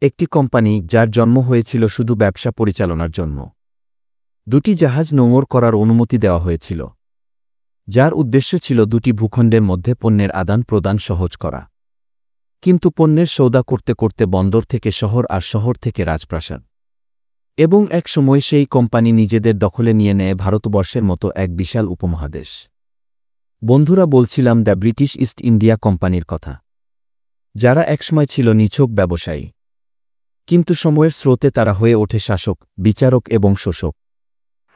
একটি কোম্পানি যার জন্ম হয়েছিল শুধু ব্যবসা পরিচালনার জন্য। 2টি জাহাজ নোঙর করার অনুমতি দেওয়া হয়েছিল, যার উদ্দেশ্য ছিল 2টি ভূখণ্ডের মধ্যে পণ্যের আদান প্রদান সহজ করা। কিন্তু পণ্যের সৌদা করতে করতে বন্দর থেকে শহর আর শহর থেকে রাজপ্রাসাদ, এবং এক সময় সেই কোম্পানি নিজেদের দখলে নিয়ে নেয় ভারতবর্ষের মতো এক বিশাল উপমহাদেশ। বন্ধুরা, বলছিলাম দ্য ব্রিটিশ ইস্ট ইন্ডিয়া কোম্পানির কথা, যারা একসময় ছিল নিছক ব্যবসায়ী, কিন্তু সময়ের স্রোতে তারা হয়ে ওঠে শাসক, বিচারক এবং শোষক।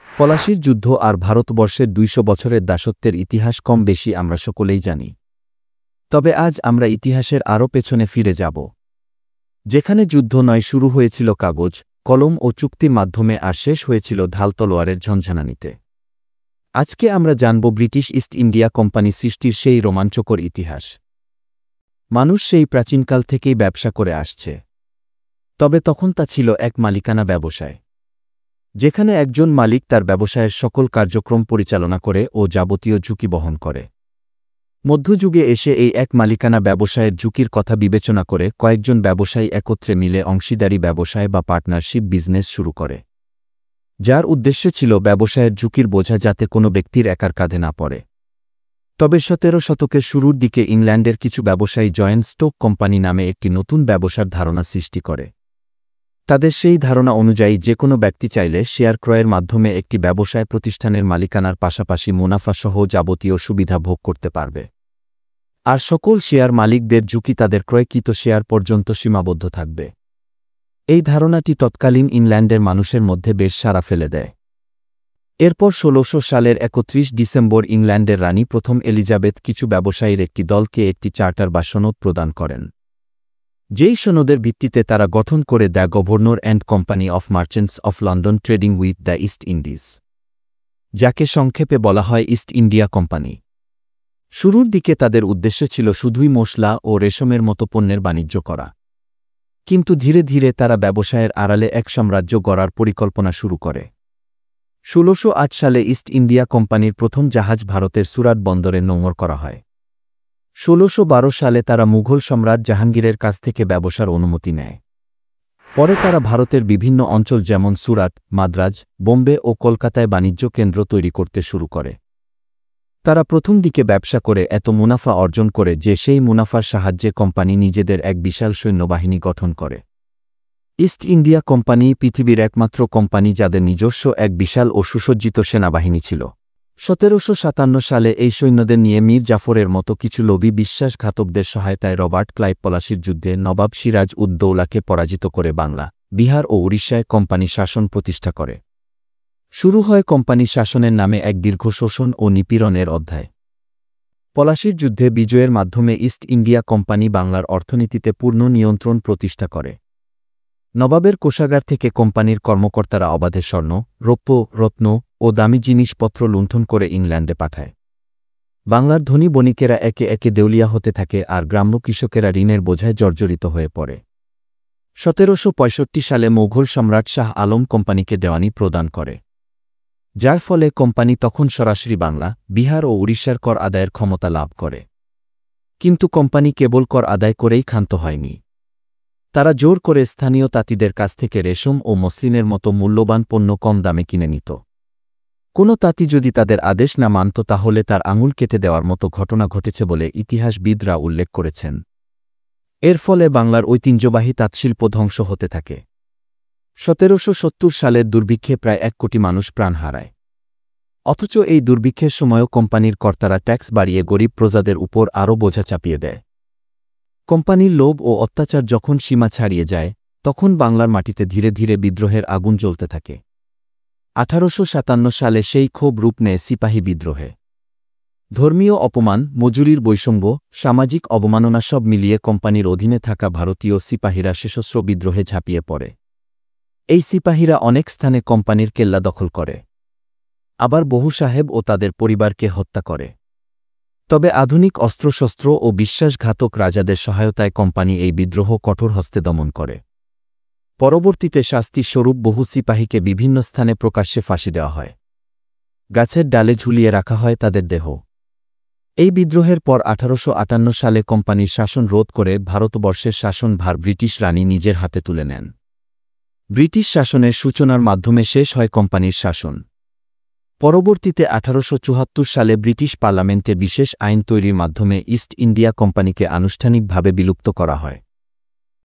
পলাশির যুদ্ধ আর ভারতবর্ষের 200 বছরের দাসত্বের ইতিহাস কম বেশি আমরা সকলেই জানি। তবে আজ আমরা ইতিহাসের আরও পেছনে ফিরে যাব, যেখানে যুদ্ধ নয় শুরু হয়েছিল কাগজ, কলম ও চুক্তির মাধ্যমে আর শেষ হয়েছিল ঢাল তলোয়ারের ঝনঝনানিতে। আজকে আমরা জানব ব্রিটিশ ইস্ট ইন্ডিয়া কোম্পানি সৃষ্টির সেই রোমাঞ্চকর ইতিহাস। মানুষ সেই প্রাচীনকাল থেকেই ব্যবসা করে আসছে, তবে তখন তা ছিল এক মালিকানা ব্যবসায়, যেখানে একজন মালিক তার ব্যবসায়ের সকল কার্যক্রম পরিচালনা করে ও যাবতীয় ঝুঁকি বহন করে। মধ্যযুগে এসে এই এক মালিকানা ব্যবসায়ের ঝুঁকির কথা বিবেচনা করে কয়েকজন ব্যবসায়ী একত্রে মিলে অংশীদারি ব্যবসায় বা পার্টনারশিপ বিজনেস শুরু করে, যার উদ্দেশ্য ছিল ব্যবসায়ের ঝুঁকির বোঝা যাতে কোনো ব্যক্তির একার কাঁধে না পড়ে। তবে 17 শতকের শুরুর দিকে ইংল্যান্ডের কিছু ব্যবসায়ী জয়েন্ট স্টক কোম্পানি নামে একটি নতুন ব্যবসার ধারণা সৃষ্টি করে। তাদের সেই ধারণা অনুযায়ী যে কোনো ব্যক্তি চাইলে শেয়ার ক্রয়ের মাধ্যমে একটি ব্যবসায় প্রতিষ্ঠানের মালিকানার পাশাপাশি মুনাফাসহ যাবতীয় সুবিধা ভোগ করতে পারবে, আর সকল শেয়ার মালিকদের ঝুঁকি তাদের ক্রয়কৃত শেয়ার পর্যন্ত সীমাবদ্ধ থাকবে। এই ধারণাটি তৎকালীন ইংল্যান্ডের মানুষের মধ্যে বেশ সাড়া ফেলে দেয়। এরপর 1600 সালের 31 ডিসেম্বর ইংল্যান্ডের রানী প্রথম এলিজাবেথ কিছু ব্যবসায়ীর একটি দলকে একটি চার্টার বা সনদ প্রদান করেন, যেই সনদের ভিত্তিতে তারা গঠন করে the governor and company of merchants of London trading with the east Indies, যাকে সংক্ষেপে বলা হয় ইস্ট ইন্ডিয়া কোম্পানি। শুরুর দিকে তাদের উদ্দেশ্য ছিল শুধুই মশলা ও রেশমের মতো পণ্যের বাণিজ্য করা, কিন্তু ধীরে ধীরে তারা ব্যবসায়ের আড়ালে এক সাম্রাজ্য গড়ার পরিকল্পনা শুরু করে। 1608 সালে ইস্ট ইন্ডিয়া কোম্পানির প্রথম জাহাজ ভারতের সুরাট বন্দরে নোঙর করা হয়। 1612 সালে তারা মুঘল সম্রাট জাহাঙ্গীরের কাছ থেকে ব্যবসার অনুমতি নেয়। পরে তারা ভারতের বিভিন্ন অঞ্চল যেমন সুরাট, মাদ্রাজ, বোম্বে ও কলকাতায় বাণিজ্য কেন্দ্র তৈরি করতে শুরু করে। তারা প্রথম দিকে ব্যবসা করে এত মুনাফা অর্জন করে যে সেই মুনাফার সাহায্যে কোম্পানি নিজেদের এক বিশাল সৈন্যবাহিনী গঠন করে। ইস্ট ইন্ডিয়া কোম্পানি পৃথিবীর একমাত্র কোম্পানি যাদের নিজস্ব এক বিশাল ও সুসজ্জিত সেনাবাহিনী ছিল। 1757 সালে এই সৈন্যদের নিয়ে মীর জাফরের মতো কিছু লোভী বিশ্বাসঘাতকদের সহায়তায় রবার্ট ক্লাইভ পলাশির যুদ্ধে নবাব সিরাজ উদ দৌলাকে পরাজিত করে বাংলা, বিহার ও উড়িষ্যায় কোম্পানি শাসন প্রতিষ্ঠা করে। শুরু হয় কোম্পানি শাসনের নামে এক দীর্ঘ শোষণ ও নিপীড়নের অধ্যায়। পলাশির যুদ্ধে বিজয়ের মাধ্যমে ইস্ট ইন্ডিয়া কোম্পানি বাংলার অর্থনীতিতে পূর্ণ নিয়ন্ত্রণ প্রতিষ্ঠা করে। নবাবের কোষাগার থেকে কোম্পানির কর্মকর্তারা অবাধে স্বর্ণ, রৌপ্য, রত্ন ও দামি জিনিসপত্র লুণ্ঠন করে ইংল্যান্ডে পাঠায়। বাংলার ধনী বণিকেরা একে একে দেউলিয়া হতে থাকে আর গ্রাম্য কৃষকেরা ঋণের বোঝায় জর্জরিত হয়ে পড়ে। 1765 সালে মুঘল সম্রাট শাহ আলম কোম্পানিকে দেওয়ানি প্রদান করে, যার ফলে কোম্পানি তখন সরাসরি বাংলা, বিহার ও উড়িষ্যার কর আদায়ের ক্ষমতা লাভ করে। কিন্তু কোম্পানি কেবল কর আদায় করেই ক্ষান্ত হয়নি। তারা জোর করে স্থানীয় তাঁতিদের কাছ থেকে রেশম ও মসলিনের মতো মূল্যবান পণ্য কম দামে কিনে নিত। কোনো তাঁতি যদি তাদের আদেশ না মানত তাহলে তার আঙুল কেটে দেওয়ার মতো ঘটনা ঘটেছে বলে ইতিহাসবিদরা উল্লেখ করেছেন। এর ফলে বাংলার ঐতিহ্যবাহী তাঁতশিল্প ধ্বংস হতে থাকে। 1770 সালের দুর্ভিক্ষে প্রায় 1 কোটি মানুষ প্রাণ হারায়। অথচ এই দুর্ভিক্ষের সময়ও কোম্পানির কর্তারা ট্যাক্স বাড়িয়ে গরিব প্রজাদের উপর আরও বোঝা চাপিয়ে দেয়। কোম্পানির লোভ ও অত্যাচার যখন সীমা ছাড়িয়ে যায়, তখন বাংলার মাটিতে ধীরে ধীরে বিদ্রোহের আগুন জ্বলতে থাকে। 1857 সালে সেই ক্ষোভ রূপ নেয় সিপাহী বিদ্রোহে। ধর্মীয় অপমান, মজুরির বৈষম্য, সামাজিক অবমাননা সব মিলিয়ে কোম্পানির অধীনে থাকা ভারতীয় সিপাহীরা সশস্ত্র বিদ্রোহে ঝাঁপিয়ে পড়ে। এই সিপাহীরা অনেক স্থানে কোম্পানির কেল্লা দখল করে, আবার বহু সাহেব ও তাদের পরিবারকে হত্যা করে। তবে আধুনিক অস্ত্রশস্ত্র ও বিশ্বাসঘাতক রাজাদের সহায়তায় কোম্পানি এই বিদ্রোহ কঠোর হস্তে দমন করে। পরবর্তীতে শাস্তি স্বরূপ বহু সিপাহীকে বিভিন্ন স্থানে প্রকাশ্যে ফাঁসি দেওয়া হয়। গাছের ডালে ঝুলিয়ে রাখা হয় তাদের দেহ। এই বিদ্রোহের পর 1858 সালে কোম্পানির শাসন রোধ করে ভারতবর্ষের শাসনভার ব্রিটিশ রানী নিজের হাতে তুলে নেন। ব্রিটিশ শাসনের সূচনার মাধ্যমে শেষ হয় কোম্পানির শাসন। পরবর্তীতে 1874 সালে ব্রিটিশ পার্লামেন্টে বিশেষ আইন তৈরির মাধ্যমে ইস্ট ইন্ডিয়া কোম্পানিকে আনুষ্ঠানিকভাবে বিলুপ্ত করা হয়।